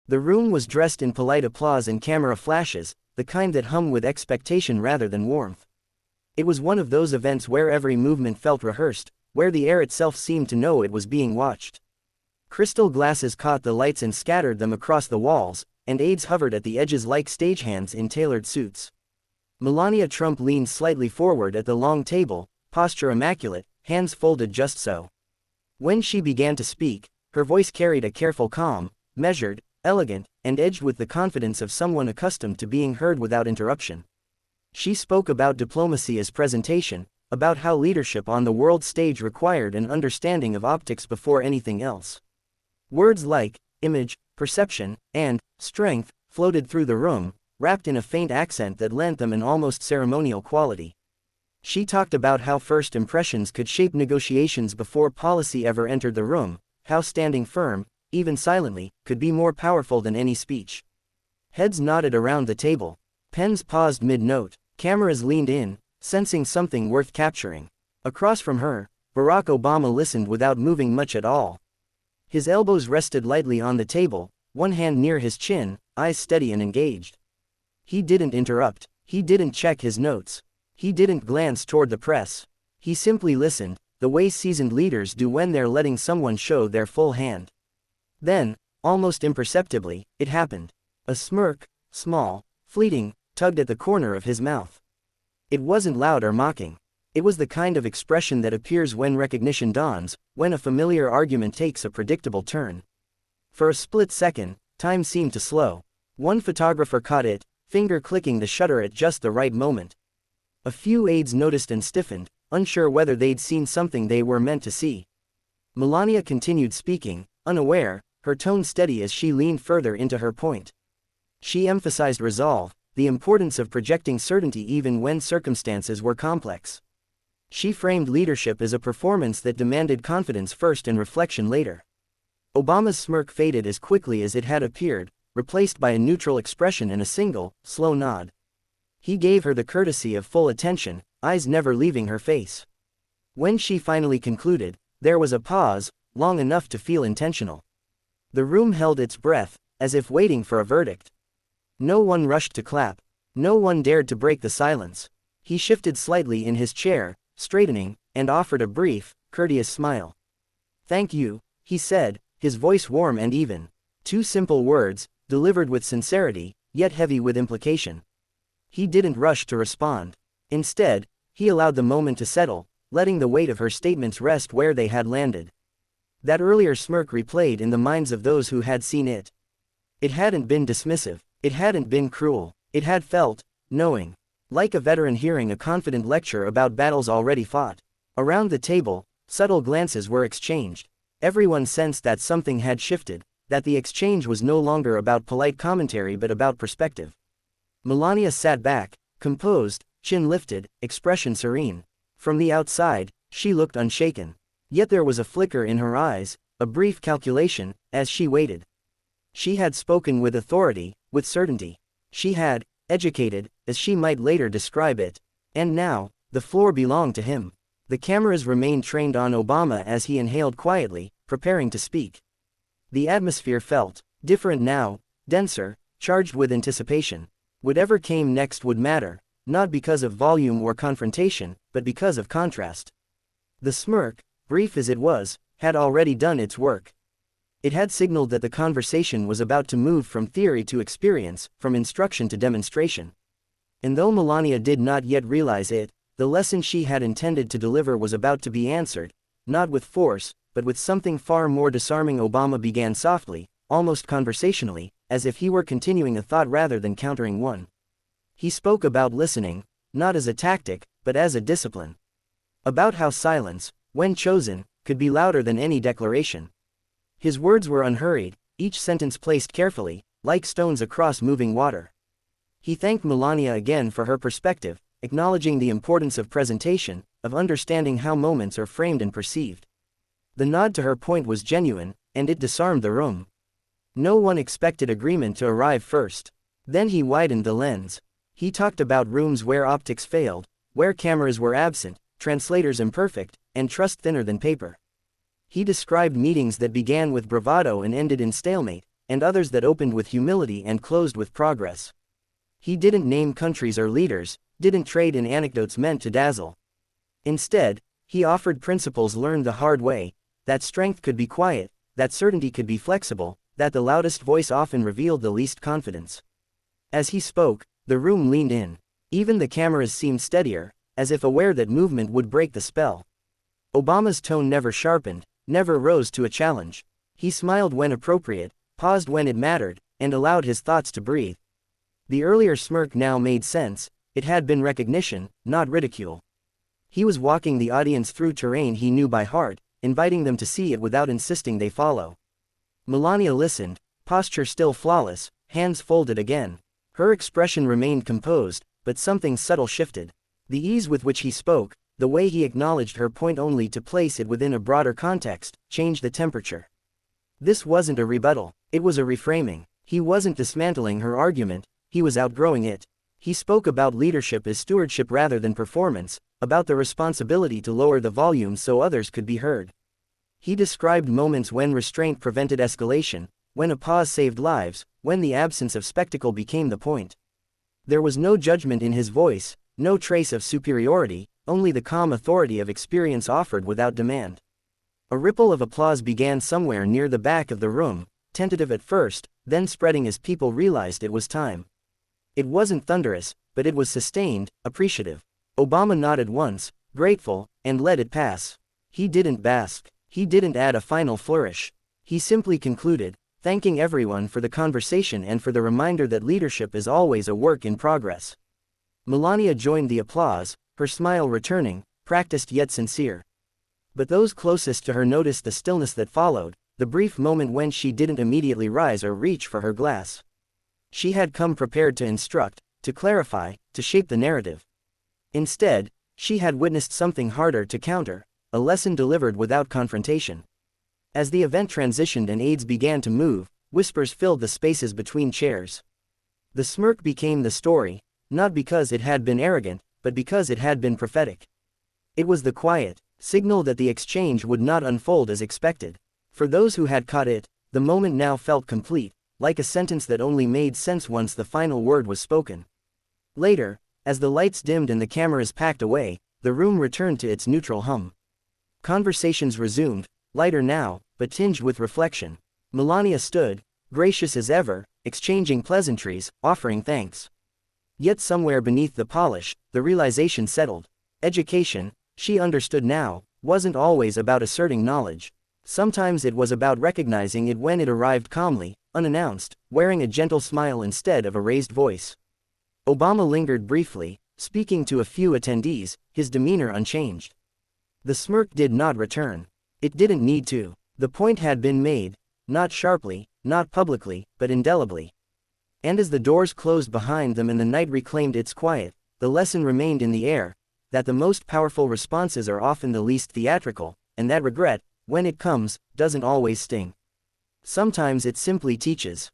The room was dressed in polite applause and camera flashes, the kind that hum with expectation rather than warmth. It was one of those events where every movement felt rehearsed, where the air itself seemed to know it was being watched. Crystal glasses caught the lights and scattered them across the walls, and aides hovered at the edges like stagehands in tailored suits. Melania Trump leaned slightly forward at the long table, posture immaculate, hands folded just so. When she began to speak, her voice carried a careful calm, measured, elegant, and edged with the confidence of someone accustomed to being heard without interruption. She spoke about diplomacy as presentation, about how leadership on the world stage required an understanding of optics before anything else. Words like image, perception, and strength floated through the room, wrapped in a faint accent that lent them an almost ceremonial quality. She talked about how first impressions could shape negotiations before policy ever entered the room, how standing firm, even silently, could be more powerful than any speech. Heads nodded around the table. Pens paused mid-note. Cameras leaned in, sensing something worth capturing. Across from her, Barack Obama listened without moving much at all. His elbows rested lightly on the table, one hand near his chin, eyes steady and engaged. He didn't interrupt. He didn't check his notes. He didn't glance toward the press. He simply listened, the way seasoned leaders do when they're letting someone show their full hand. Then, almost imperceptibly, it happened. A smirk, small, fleeting, tugged at the corner of his mouth. It wasn't loud or mocking. It was the kind of expression that appears when recognition dawns, when a familiar argument takes a predictable turn. For a split second, time seemed to slow. One photographer caught it, finger clicking the shutter at just the right moment. A few aides noticed and stiffened, unsure whether they'd seen something they were meant to see. Melania continued speaking, unaware, her tone steady as she leaned further into her point. She emphasized resolve, the importance of projecting certainty even when circumstances were complex. She framed leadership as a performance that demanded confidence first and reflection later. Obama's smirk faded as quickly as it had appeared, replaced by a neutral expression and a single, slow nod. He gave her the courtesy of full attention, eyes never leaving her face. When she finally concluded, there was a pause, long enough to feel intentional. The room held its breath, as if waiting for a verdict. No one rushed to clap. No one dared to break the silence. He shifted slightly in his chair, straightening, and offered a brief, courteous smile. "Thank you," he said, his voice warm and even. Two simple words, delivered with sincerity, yet heavy with implication. He didn't rush to respond. Instead, he allowed the moment to settle, letting the weight of her statements rest where they had landed. That earlier smirk replayed in the minds of those who had seen it. It hadn't been dismissive. It hadn't been cruel. It had felt knowing. Like a veteran hearing a confident lecture about battles already fought. Around the table, subtle glances were exchanged. Everyone sensed that something had shifted, that the exchange was no longer about polite commentary but about perspective. Melania sat back, composed, chin lifted, expression serene. From the outside, she looked unshaken. Yet there was a flicker in her eyes, a brief calculation, as she waited. She had spoken with authority, with certainty. She had, educated, as she might later describe it. And now, the floor belonged to him. The cameras remained trained on Obama as he inhaled quietly, preparing to speak. The atmosphere felt different now, denser, charged with anticipation. Whatever came next would matter, not because of volume or confrontation, but because of contrast. The smirk, brief as it was, had already done its work. It had signaled that the conversation was about to move from theory to experience, from instruction to demonstration. And though Melania did not yet realize it, the lesson she had intended to deliver was about to be answered, not with force, but with something far more disarming. Obama began softly, almost conversationally, as if he were continuing a thought rather than countering one. He spoke about listening, not as a tactic, but as a discipline. About how silence, when chosen, could be louder than any declaration. His words were unhurried, each sentence placed carefully, like stones across moving water. He thanked Melania again for her perspective, acknowledging the importance of presentation, of understanding how moments are framed and perceived. The nod to her point was genuine, and it disarmed the room. No one expected agreement to arrive first. Then he widened the lens. He talked about rooms where optics failed, where cameras were absent, translators imperfect, and trust thinner than paper. He described meetings that began with bravado and ended in stalemate, and others that opened with humility and closed with progress. He didn't name countries or leaders, didn't trade in anecdotes meant to dazzle. Instead, he offered principles learned the hard way, that strength could be quiet, that certainty could be flexible, that the loudest voice often revealed the least confidence. As he spoke, the room leaned in. Even the cameras seemed steadier, as if aware that movement would break the spell. Obama's tone never sharpened, never rose to a challenge. He smiled when appropriate, paused when it mattered, and allowed his thoughts to breathe. The earlier smirk now made sense. It had been recognition, not ridicule. He was walking the audience through terrain he knew by heart, inviting them to see it without insisting they follow. Melania listened, posture still flawless, hands folded again. Her expression remained composed, but something subtle shifted. The ease with which he spoke, the way he acknowledged her point only to place it within a broader context, changed the temperature. This wasn't a rebuttal, it was a reframing. He wasn't dismantling her argument, he was outgrowing it. He spoke about leadership as stewardship rather than performance, about the responsibility to lower the volume so others could be heard. He described moments when restraint prevented escalation, when a pause saved lives, when the absence of spectacle became the point. There was no judgment in his voice, no trace of superiority, only the calm authority of experience offered without demand. A ripple of applause began somewhere near the back of the room, tentative at first, then spreading as people realized it was time. It wasn't thunderous, but it was sustained, appreciative. Obama nodded once, grateful, and let it pass. He didn't bask. He didn't add a final flourish. He simply concluded, thanking everyone for the conversation and for the reminder that leadership is always a work in progress. Melania joined the applause, her smile returning, practiced yet sincere. But those closest to her noticed the stillness that followed, the brief moment when she didn't immediately rise or reach for her glass. She had come prepared to instruct, to clarify, to shape the narrative. Instead, she had witnessed something harder to counter, a lesson delivered without confrontation. As the event transitioned and aides began to move, whispers filled the spaces between chairs. The smirk became the story, not because it had been arrogant, but because it had been prophetic. It was the quiet signal that the exchange would not unfold as expected. For those who had caught it, the moment now felt complete, like a sentence that only made sense once the final word was spoken. Later, as the lights dimmed and the cameras packed away, the room returned to its neutral hum. Conversations resumed, lighter now, but tinged with reflection. Melania stood, gracious as ever, exchanging pleasantries, offering thanks. Yet somewhere beneath the polish, the realization settled. Education, she understood now, wasn't always about asserting knowledge. Sometimes it was about recognizing it when it arrived calmly, unannounced, wearing a gentle smile instead of a raised voice. Obama lingered briefly, speaking to a few attendees, his demeanor unchanged. The smirk did not return. It didn't need to. The point had been made, not sharply, not publicly, but indelibly. And as the doors closed behind them and the night reclaimed its quiet, the lesson remained in the air, that the most powerful responses are often the least theatrical, and that regret, when it comes, doesn't always sting. Sometimes it simply teaches.